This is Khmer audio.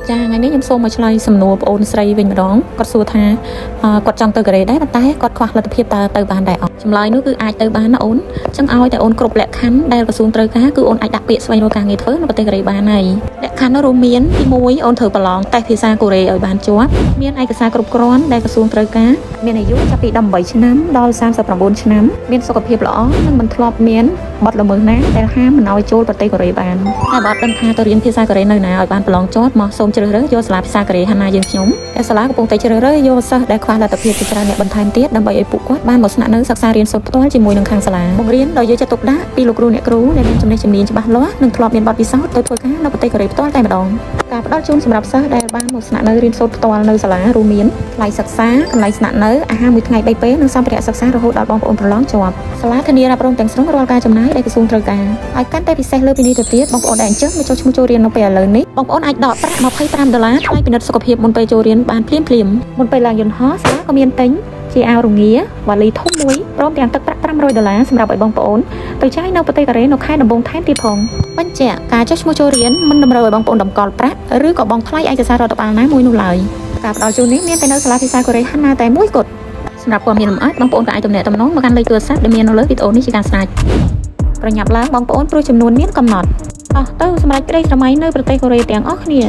ចាថ្ងៃនេះខ្ញុំសូមមកឆ្លើយសំណួរបងអូនស្រីវិញម្ដងគាត់សួរថាគាត់ចង់ទៅកូរ៉េដែរប៉ុន្តែគាត់ខ្វះលទ្ធភាពទៅបានដែរអត់ចម្លើយនោះគឺអាចទៅបានណាអូនអញ្ចឹងឲ្យតែអូនគ្រប់លក្ខខណ្ឌដែលក្រសួងត្រូវការគឺអូនអាចដាក់ពាក្យស្វែងរកការងារធ្វើនៅប្រទេសកូរ៉េបានហើយលក្ខខណ្ឌនោះរួមមានទី1អូនត្រូវប្រឡងតេស្តភាសាកូរ៉េឲ្យបានជាប់មានឯកសារគ្រប់គ្រាន់ដែលក្រសួងត្រូវការមានអាយុចាប់ពី18ឆ្នាំដល់39ឆ្នាំមានសុខភាពល្អនិងមិនធ្លាប់មានបទល្មើសណាដែលហាមមិនឲ្យចូលប្រទេសកូរ៉េបានតែបើអត់ដឹងថាទៅរៀនភាសាកូរ៉េនៅណាឲ្យបានប្រឡងជាប់មកសូមជ្រើសរើសយកសាលាភាសាកូរ៉េហាណាយើងខ្ញុំតែសាលាកំពុងតែជ្រើសរើសយកសិស្សដែលខ្វះលទ្ធភាពជាច្រើនអ្នកបន្ថែមទៀតដើម្បីឲ្យពួកគាត់បានមកស្នាក់នៅសិក្សារៀនសូត្រផ្ទាល់ជាមួយនឹងខាងសាលាបង្រៀនដោយយកចិត្តទុកដាក់ពីលោកគ្រូអ្នកគ្រូដែលមានចំណេះជំនាញច្បាស់លាស់និងធ្លាប់មានបទពិសោធន៍ទៅធ្វើការនៅប្រទេសកូរ៉េផ្ទាល់តែម្ដងការផ្ដល់ជូនសម្រាប់សិស្សដែលបានមកស្នាក់នៅរៀនសូត្រផ្ទាល់នៅសាលារួមមានថ្លៃសិក្សាកន្លែងស្នាក់នៅអាហារមួយថ្ងៃ3ពេលនិងសម្ភារៈសិក្សារហូតដល់បងប្អូនប្រឡងជាប់សាលាធានារ៉ាប់រងទាំងស្រុងរាល់ការចំណាយដែលក្រសួងត្រូវការហើយកាន់តែពិសេសលើពីនេះទៅទៀតបងប្អូនដែលអញ្ជើញមកចុះឈ្មោះចូលរៀននៅពេលឥឡូវនេះបងប្អូនអាចដកប្រាក់$25ថ្លៃពិនិត្យសុខភាពមុនពេលចូលរៀនបានភ្លាមមុនពេលឡើងយន្តហោះសាលាក៏មានទិញជាអាវរងាវ៉ាលីធំមួយព្រមទាំងទឹកប្រាក់$500សម្រាប់ឲ្យបងប្អូនទៅចាយនៅប្រទេសកូរ៉េនៅខែដំបូងថែមទៀតផងបញ្ជាក់ការចុះឈ្មោះចូលរៀនមិនតម្រូវឲ្យបងប្អូនតម្កល់ប្រាក់ឬក៏បង់ថ្លៃឯកសាររដ្ឋបាលណាមួយនោះឡើយការផ្ដល់ជូននេះមានតែនៅសាលាភាសាកូរ៉េហាណាតែមួយគត់សម្រាប់ព័ត៌មានលម្អិតបងប្អូនក៏អាចទំនាក់ទំនងមកកាន់លេខទូរស័ព្ទដែលមាននៅលើវីដេអូនេះជាការស្រេចប្រញាប់ឡើងបងប្អូនព្រោះចំនួនមានកំណត់អស់ទៅសម្រាប់ក្តីស្រមៃនៅប្រទេសកូរ៉េទាំងអស់គ្នា